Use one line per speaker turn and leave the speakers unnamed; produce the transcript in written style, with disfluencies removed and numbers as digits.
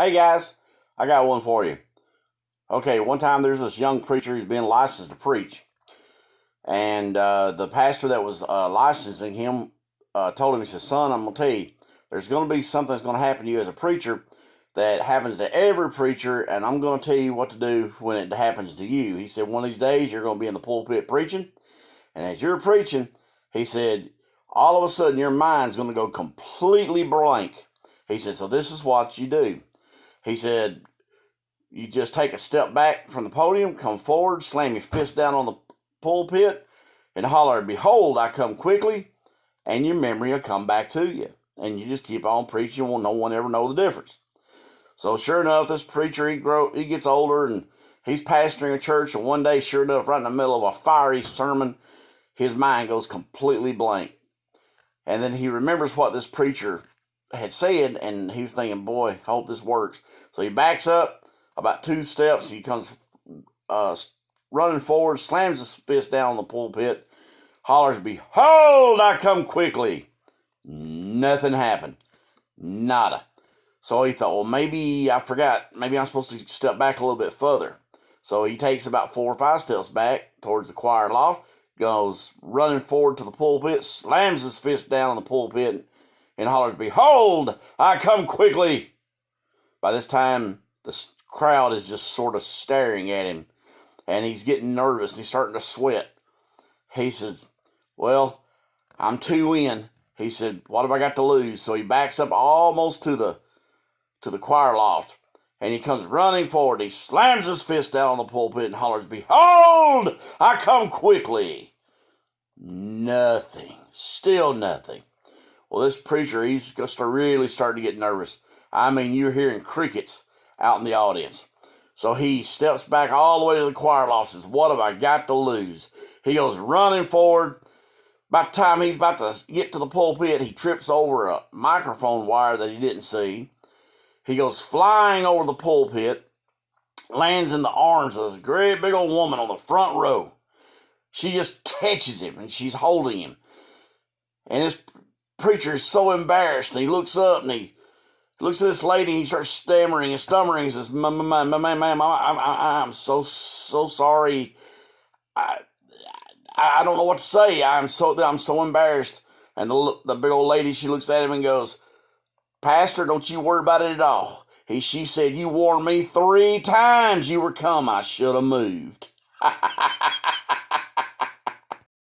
Hey guys, I got one for you. Okay, one time there's this young preacher who's being licensed to preach, and the pastor that was licensing him told him, he said, "Son, I'm gonna tell you, there's gonna be something that's gonna happen to you as a preacher that happens to every preacher, and I'm gonna tell you what to do when it happens to you." He said, "One of these days you're gonna be in the pulpit preaching, and as you're preaching," he said, "all of a sudden your mind's gonna go completely blank." He said, "So this is what you do." He said, "You just take a step back from the podium, come forward, slam your fist down on the pulpit, and holler, 'Behold, I come quickly,' and your memory will come back to you. And you just keep on preaching, well, no one ever know the difference." So sure enough, this preacher, he gets older, and he's pastoring a church, and one day, sure enough, right in the middle of a fiery sermon, his mind goes completely blank. And then he remembers what this preacher had said, and he was thinking, boy, I hope this works. So he backs up about 2 steps. He comes uh, running forward, slams his fist down on the pulpit, hollers, "Behold, I come quickly." Nothing happened. Nada. So he thought, well, maybe I forgot. Maybe I'm supposed to step back a little bit further. So he takes about 4 or 5 steps back towards the choir loft, goes running forward to the pulpit, slams his fist down on the pulpit, and hollers, "Behold, I come quickly." By this time, the crowd is just sort of staring at him, and he's getting nervous, and he's starting to sweat. He says, "Well, I'm 2 in." He said, "What have I got to lose?" So he backs up almost to the choir loft, and he comes running forward. He slams his fist down on the pulpit and hollers, "Behold, I come quickly." Nothing. Still nothing. Well, this preacher, he's going to really start to get nervous. I mean, you're hearing crickets out in the audience. So he steps back all the way to the choir loft and says, "What have I got to lose?" He goes running forward. By the time he's about to get to the pulpit, he trips over a microphone wire that he didn't see. He goes flying over the pulpit, lands in the arms of this great big old woman on the front row. She just catches him, and she's holding him. And this preacher is so embarrassed, and he looks up, and he looks at this lady, and he starts stammering and stuttering. He says, "Ma'am, I'm so sorry. I, I don't know what to say. I'm so embarrassed." And the big old lady, she looks at him and goes, "Pastor, don't you worry about it at all. She said, you warned me 3 times you were come. I should have moved."